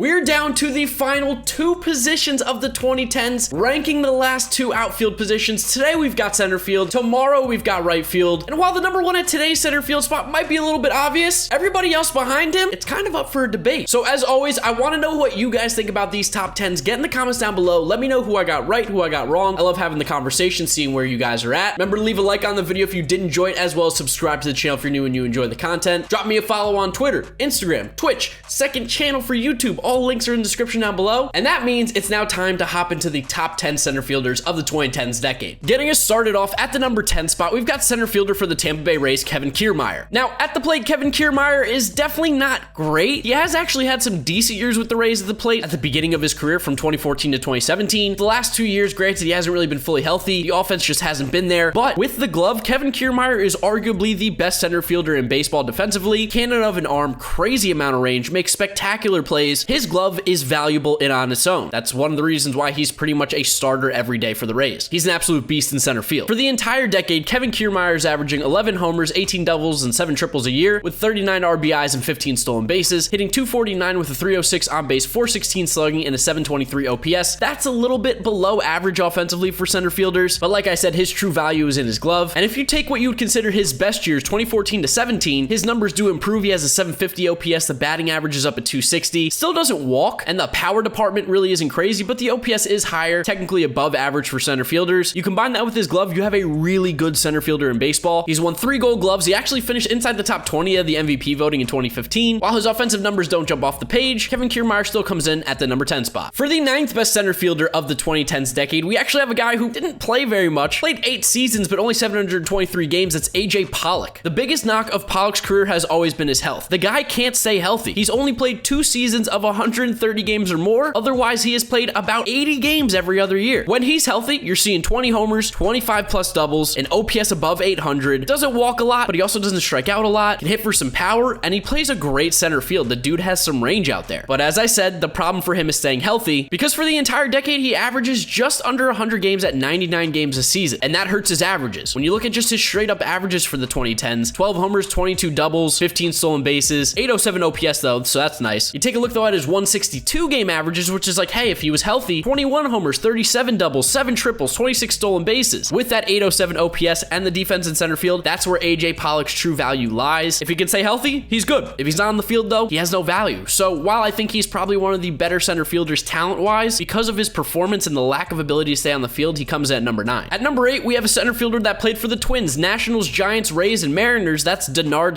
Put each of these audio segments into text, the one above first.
We're down to the final two positions of the 2010s, ranking the last two outfield positions. Today we've got center field, tomorrow we've got right field, and while the number one at today's center field spot might be a little bit obvious, everybody else behind him, it's kind of up for a debate. So as always, I want to know what you guys think about these top 10s. Get in the comments down below. Let me know who I got right, who I got wrong. I love having the conversation, seeing where you guys are at. Remember to leave a like on the video if you did enjoy it, as well as subscribe to the channel if you're new and you enjoy the content. Drop me a follow on Twitter, Instagram, Twitch, second channel for YouTube. All links are in the description down below. And that means it's now time to hop into the top 10 center fielders of the 2010s decade. Getting us started off at the number 10 spot, we've got center fielder for the Tampa Bay Rays, Kevin Kiermaier. Now, at the plate, Kevin Kiermaier is definitely not great. He has actually had some decent years with the Rays at the plate at the beginning of his career from 2014 to 2017. The last 2 years, granted, he hasn't really been fully healthy. The offense just hasn't been there. But with the glove, Kevin Kiermaier is arguably the best center fielder in baseball defensively. Cannon of an arm, crazy amount of range, makes spectacular plays. His glove is valuable in on its own. That's one of the reasons why he's pretty much a starter every day for the Rays. He's an absolute beast in center field. For the entire decade, Kevin Kiermaier is averaging 11 homers, 18 doubles, and 7 triples a year, with 39 RBIs and 15 stolen bases, hitting .249 with a .306 on base, .416 slugging, and a .723 OPS. That's a little bit below average offensively for center fielders, but like I said, his true value is in his glove. And if you take what you would consider his best years, 2014 to 17, his numbers do improve. He has a .750 OPS, the batting average is up at .260, still doesn't walk, and the power department really isn't crazy, but the OPS is higher, technically above average for center fielders. You combine that with his glove, you have a really good center fielder in baseball. He's won 3 Gold Gloves. He actually finished inside the top 20 of the MVP voting in 2015. While his offensive numbers don't jump off the page, Kevin Kiermaier still comes in at the number 10 spot. For the 9th best center fielder of the 2010s decade, we actually have a guy who didn't play very much, played 8 seasons, but only 723 games. That's AJ Pollock. The biggest knock of Pollock's career has always been his health. The guy can't stay healthy. He's only played 2 seasons of 130 games or more. Otherwise, he has played about 80 games every other year. When he's healthy, you're seeing 20 homers, 25 plus doubles, an OPS above 800. Doesn't walk a lot, but he also doesn't strike out a lot, can hit for some power, and he plays a great center field. The dude has some range out there. But as I said, the problem for him is staying healthy, because for the entire decade, he averages just under 100 games at 99 games a season, and that hurts his averages. When you look at just his straight up averages for the 2010s, 12 homers, 22 doubles, 15 stolen bases, 807 OPS though, so that's nice. You take a look though at his 162 game averages, which is like, hey, if he was healthy, 21 homers, 37 doubles, 7 triples, 26 stolen bases. With that 807 OPS and the defense in center field, that's where AJ Pollock's true value lies. If he can stay healthy, he's good. If he's not on the field though, he has no value. So while I think he's probably one of the better center fielders talent-wise, because of his performance and the lack of ability to stay on the field, he comes in at number 9. At number 8, we have a center fielder that played for the Twins, Nationals, Giants, Rays, and Mariners. That's Denard,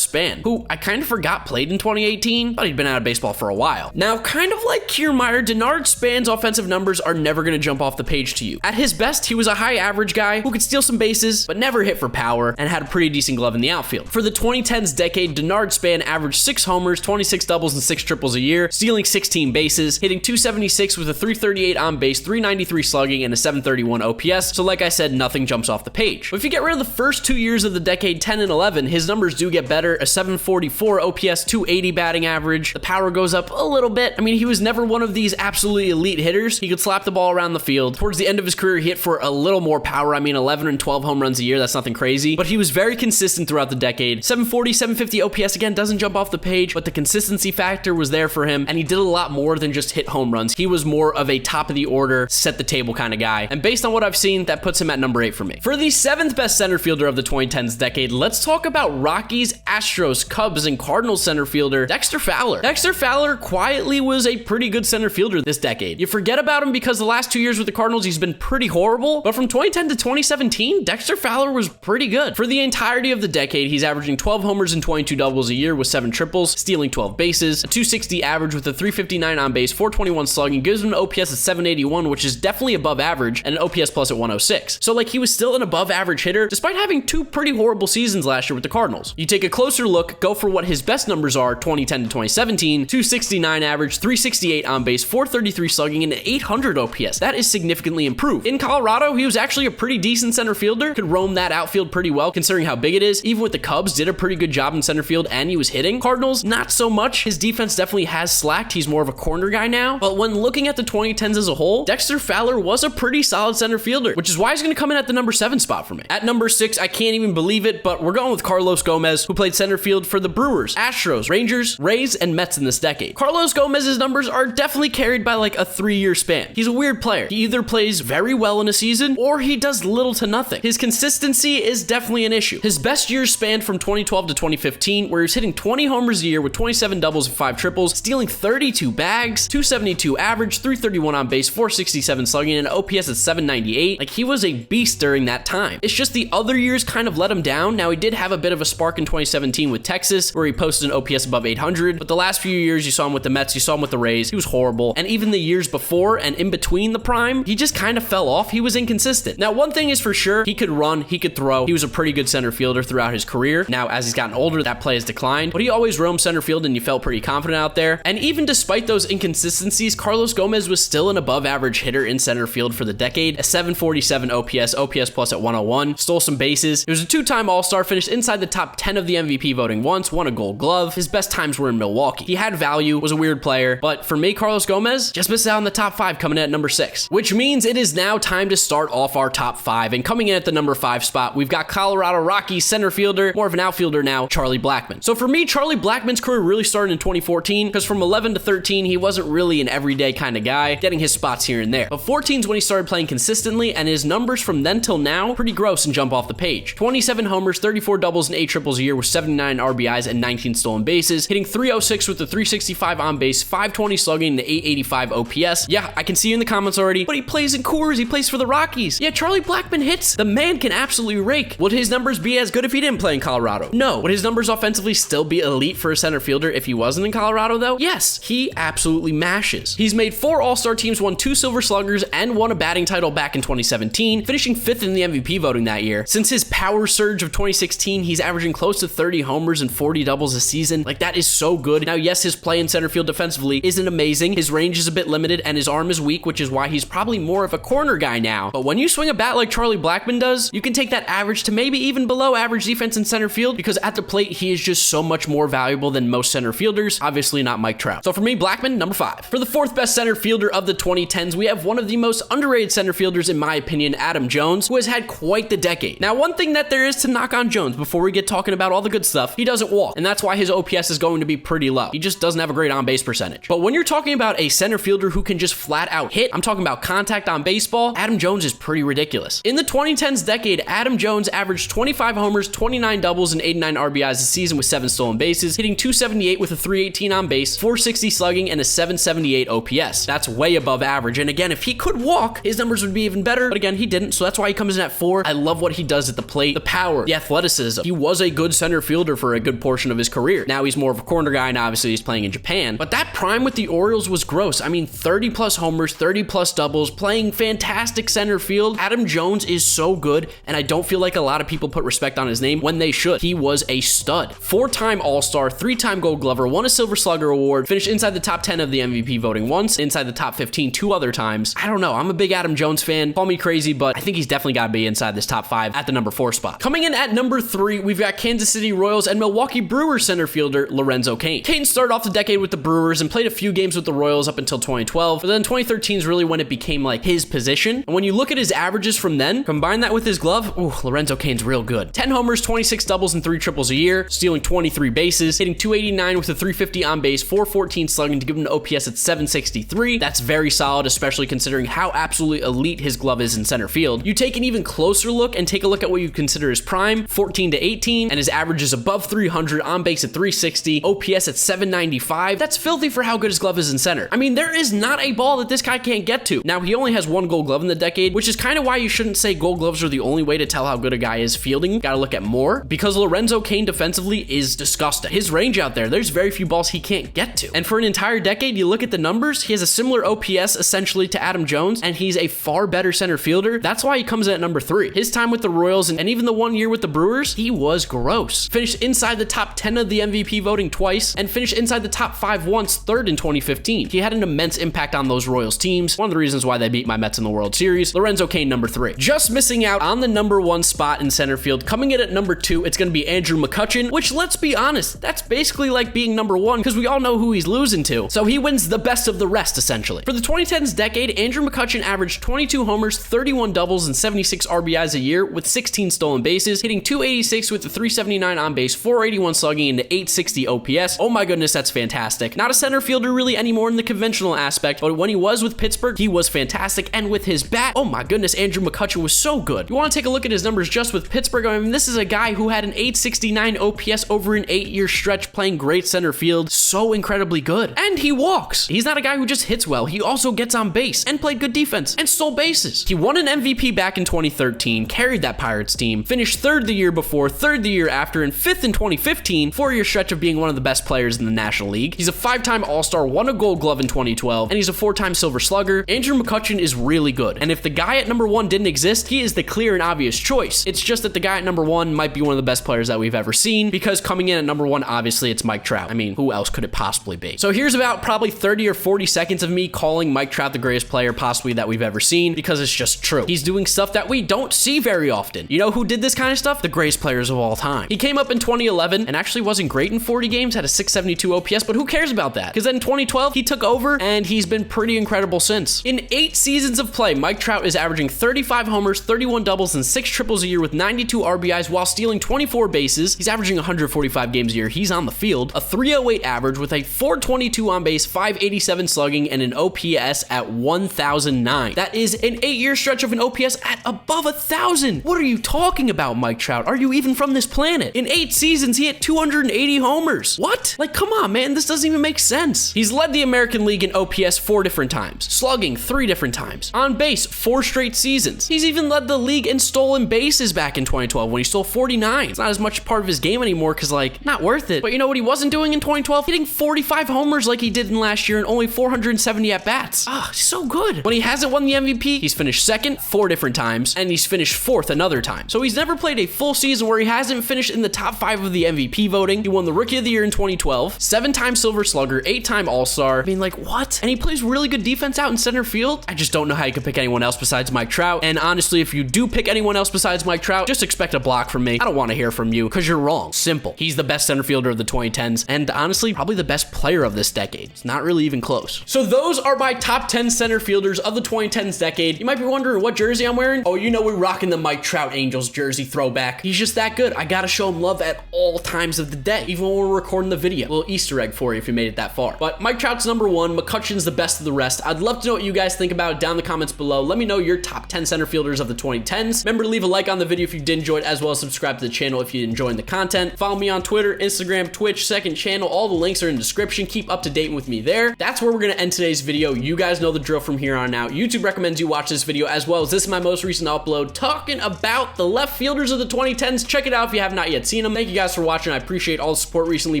who I kind of forgot played in 2018, but he'd been out of baseball for a while. Now, kind of like Kiermaier, Denard's offensive numbers are never going to jump off the page to you. At his best, he was a high average guy who could steal some bases, but never hit for power, and had a pretty decent glove in the outfield. For the 2010s decade, Denard averaged 6 homers, 26 doubles, and 6 triples a year, stealing 16 bases, hitting .276 with a .338 on base, .393 slugging, and a .731 OPS. So like I said, nothing jumps off the page. But if you get rid of the first 2 years of the decade, 10 and 11, his numbers do get better. A .744 OPS, .280 batting average. The power goes up a little bit. I mean, he was never one of these absolutely elite hitters. He could slap the ball around the field. Towards the end of his career, he hit for a little more power. I mean, 11 and 12 home runs a year. That's nothing crazy. But he was very consistent throughout the decade. 740, 750 OPS, again, doesn't jump off the page, but the consistency factor was there for him, and he did a lot more than just hit home runs. He was more of a top of the order, set the table kind of guy. And based on what I've seen, that puts him at number 8 for me. For the 7th best center fielder of the 2010s decade, let's talk about Rockies, Astros, Cubs, and Cardinals center fielder, Dexter Fowler. Dexter Fowler quietly was a pretty good center fielder this decade. You forget about him because the last 2 years with the Cardinals, he's been pretty horrible, but from 2010 to 2017, Dexter Fowler was pretty good. For the entirety of the decade, he's averaging 12 homers and 22 doubles a year with 7 triples, stealing 12 bases, a .260 average with a .359 on base, .421 slugging, gives him an OPS at 781, which is definitely above average, and an OPS plus at 106. So like, he was still an above average hitter, despite having 2 pretty horrible seasons last year with the Cardinals. You take a closer look, go for what his best numbers are, 2010 to 2017, .269 average, .368 on base, .433 slugging, and an 800 OPS. That is significantly improved. In Colorado, he was actually a pretty decent center fielder, could roam that outfield pretty well considering how big it is. Even with the Cubs, did a pretty good job in center field, and he was hitting. Cardinals, not so much. His defense definitely has slacked. He's more of a corner guy now. But when looking at the 2010s as a whole, Dexter Fowler was a pretty solid center fielder, which is why he's going to come in at the number 7 spot for me. At number 6, I can't even believe it, but we're going with Carlos Gomez, who played center field for the Brewers, Astros, Rangers, Rays, and Mets in this decade. Carlos Gomez Gomez's numbers are definitely carried by like a 3-year span. He's a weird player. He either plays very well in a season or he does little to nothing. His consistency is definitely an issue. His best years spanned from 2012 to 2015, where he was hitting 20 homers a year with 27 doubles and 5 triples, stealing 32 bags, 272 average, 331 on base, 467 slugging, and an OPS at 798. Like, he was a beast during that time. It's just the other years kind of let him down. Now, he did have a bit of a spark in 2017 with Texas, where he posted an OPS above 800, but the last few years you saw him with the Mets, you saw him with the Rays, he was horrible. And even the years before and in between the prime, he just kind of fell off. He was inconsistent. Now, one thing is for sure, he could run, he could throw. He was a pretty good center fielder throughout his career. Now, as he's gotten older, that play has declined, but he always roamed center field and you felt pretty confident out there. And even despite those inconsistencies, Carlos Gomez was still an above average hitter in center field for the decade, a 747 OPS plus at 101, stole some bases. He was a 2-time All-Star, finished inside the top 10 of the MVP voting once, won a Gold Glove. His best times were in Milwaukee. He had value, was a weird player, but for me, Carlos Gomez just missed out on the top 5, coming in at number 6, which means it is now time to start off our top 5. And coming in at the number 5 spot, we've got Colorado Rockies center fielder, more of an outfielder now, Charlie Blackmon. So for me, Charlie Blackmon's career really started in 2014, because from 11 to 13, he wasn't really an everyday kind of guy, getting his spots here and there. But 14 is when he started playing consistently, and his numbers from then till now, pretty gross and jump off the page. 27 homers, 34 doubles, and 8 triples a year with 79 RBIs and 19 stolen bases, hitting 306 with a 365 on base, 520 slugging, and 885 OPS. Yeah, I can see you in the comments already, but he plays in Coors, he plays for the Rockies. Yeah, Charlie Blackmon hits. The man can absolutely rake. Would his numbers be as good if he didn't play in Colorado? No. Would his numbers offensively still be elite for a center fielder if he wasn't in Colorado though? Yes, he absolutely mashes. He's made 4 All-Star teams, won 2 Silver Sluggers, and won a batting title back in 2017, finishing 5th in the MVP voting that year. Since his power surge of 2016, he's averaging close to 30 homers and 40 doubles a season. Like, that is so good. Now, yes, his play in center field defensively isn't amazing. His range is a bit limited and his arm is weak, which is why he's probably more of a corner guy now. But when you swing a bat like Charlie Blackmon does, you can take that average to maybe even below average defense in center field, because at the plate, he is just so much more valuable than most center fielders. Obviously not Mike Trout. So for me, Blackmon, number 5. For the 4th best center fielder of the 2010s, we have one of the most underrated center fielders, in my opinion, Adam Jones, who has had quite the decade. Now, one thing that there is to knock on Jones before we get talking about all the good stuff, he doesn't walk, and that's why his OPS is going to be pretty low. He just doesn't have a great on-base percentage. But when you're talking about a center fielder who can just flat out hit, I'm talking about contact on baseball, Adam Jones is pretty ridiculous. In the 2010s decade, Adam Jones averaged 25 homers, 29 doubles, and 89 RBIs a season with 7 stolen bases, hitting 278 with a 318 on base, 460 slugging, and a 778 OPS. That's way above average. And again, if he could walk, his numbers would be even better. But again, he didn't, so that's why he comes in at 4. I love what he does at the plate, the power, the athleticism. He was a good center fielder for a good portion of his career. Now he's more of a corner guy, and obviously he's playing in Japan. But that prime with the Orioles was gross. I mean, 30 plus homers, 30 plus doubles, playing fantastic center field. Adam Jones is so good, and I don't feel like a lot of people put respect on his name when they should. He was a stud. 4-time All-Star, 3-time Gold Glover, won a Silver Slugger award, finished inside the top 10 of the MVP voting once, inside the top 15 2 other times. I don't know. I'm a big Adam Jones fan. Call me crazy, but I think he's definitely got to be inside this top 5 at the number 4 spot. Coming in at number 3, we've got Kansas City Royals and Milwaukee Brewers center fielder Lorenzo Cain. Cain started off the decade with the Brewers and played a few games with the Royals up until 2012, but then 2013 is really when it became like his position. And when you look at his averages from then, combine that with his glove, ooh, Lorenzo Cain's real good. 10 homers, 26 doubles, and 3 triples a year, stealing 23 bases, hitting 289 with a 350 on base, 414 slugging to give him an OPS at 763. That's very solid, especially considering how absolutely elite his glove is in center field. You take an even closer look and take a look at what you consider his prime, 14 to 18, and his average is above 300, on base at 360, OPS at 795. That's filthy for how good his glove is in center. I mean, there is not a ball that this guy can't get to. Now, he only has 1 Gold Glove in the decade, which is kind of why you shouldn't say Gold Gloves are the only way to tell how good a guy is fielding. Gotta look at more, because Lorenzo Cain defensively is disgusting. His range out there, there's very few balls he can't get to. And for an entire decade, you look at the numbers, he has a similar OPS essentially to Adam Jones, and he's a far better center fielder. That's why he comes in at number 3. His time with the Royals and even the 1 year with the Brewers, he was gross. Finished inside the top 10 of the MVP voting twice, and finished inside the top 5 once, 3rd in 2015. He had an immense impact on those Royals teams. One of the reasons why they beat my Mets in the World Series. Lorenzo Cain, number 3. Just missing out on the number 1 spot in center field. Coming in at number 2, it's going to be Andrew McCutchen, which, let's be honest, that's basically like being number 1, because we all know who he's losing to. So he wins the best of the rest, essentially. For the 2010s decade, Andrew McCutchen averaged 22 homers, 31 doubles, and 76 RBIs a year with 16 stolen bases, hitting 286 with a 379 on base, 481 slugging, and 860 OPS. Oh my goodness, that's fantastic. Not a center fielder really anymore in the conventional aspect, but when he was with Pittsburgh, he was fantastic, and with his bat, oh my goodness, Andrew McCutchen was so good. You want to take a look at his numbers just with Pittsburgh? I mean, this is a guy who had an 869 OPS over an 8-year stretch playing great center field, so incredibly good. And he walks. He's not a guy who just hits well, he also gets on base and played good defense and stole bases. He won an MVP back in 2013, carried that Pirates team, finished third the year before, third the year after, and fifth in 2015, 4-year stretch of being one of the best players in the National League. He's a 5-time All-Star, won a Gold Glove in 2012, and he's a 4-time Silver Slugger. Andrew McCutchen is really good, and if the guy at number 1 didn't exist, he is the clear and obvious choice. It's just that the guy at number 1 might be one of the best players that we've ever seen, because coming in at number 1, obviously it's Mike Trout. I mean, who else could it possibly be? So here's about probably 30 or 40 seconds of me calling Mike Trout the greatest player possibly that we've ever seen, because it's just true. He's doing stuff that we don't see very often. You know who did this kind of stuff? The greatest players of all time. He came up in 2011 and actually wasn't great in 40 games, had a 672 OPS, but who cares about that? Because then in 2012, he took over and he's been pretty incredible since. In 8 seasons of play, Mike Trout is averaging 35 homers, 31 doubles, and 6 triples a year with 92 RBIs while stealing 24 bases. He's averaging 145 games a year. He's on the field. A 308 average with a 422 on base, 587 slugging, and an OPS at 1,009. That is an 8-year stretch of an OPS at above 1,000. What are you talking about, Mike Trout? Are you even from this planet? In 8 seasons, he hit 280 homers. What? Like, come on, man. This doesn't even make sense. He's led the American League in OPS 4 different times, slugging 3 different times, on base 4 straight seasons. He's even led the league in stolen bases back in 2012 when he stole 49. It's not as much part of his game anymore because, like, not worth it. But you know what he wasn't doing in 2012? Hitting 45 homers like he did in last year and only 470 at-bats. Ah, so good. When he hasn't won the MVP, he's finished 2nd 4 different times, and he's finished 4th another time. So he's never played a full season where he hasn't finished in the top 5 of the MVP voting. He won the Rookie of the Year in 2012, 7-time Silver Slugger, 8-time All-Star. I mean, like, what? And he plays really good defense out in center field. I just don't know how you could pick anyone else besides Mike Trout. And honestly, if you do pick anyone else besides Mike Trout, just expect a block from me. I don't want to hear from you because you're wrong. Simple. He's the best center fielder of the 2010s, and honestly, probably the best player of this decade. It's not really even close. So those are my top 10 center fielders of the 2010s decade. You might be wondering what jersey I'm wearing. Oh, you know we're rocking the Mike Trout Angels jersey throwback. He's just that good. I gotta show him love at all times of the day, even when we're recording the video. A little Easter egg for you if you made it that far. But Mike Trout's number 1. McCutchen's the best of the rest. I'd love to know what you guys think about it down in the comments below. Let me know your top 10 center fielders of the 2010s. Remember to leave a like on the video if you did enjoy it, as well as subscribe to the channel if you enjoyed the content. Follow me on Twitter, Instagram, Twitch, second channel. All the links are in the description. Keep up to date with me there. That's where we're gonna end today's video. You guys know the drill from here on out. YouTube recommends you watch this video, as well as this is my most recent upload talking about the left fielders of the 2010s. Check it out if you have not yet seen them. Thank you guys for watching. I appreciate all the support recently.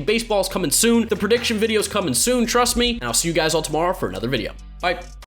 Baseball's coming soon. The prediction video's coming soon, trust me. And I'll see you guys all tomorrow for another video. Bye.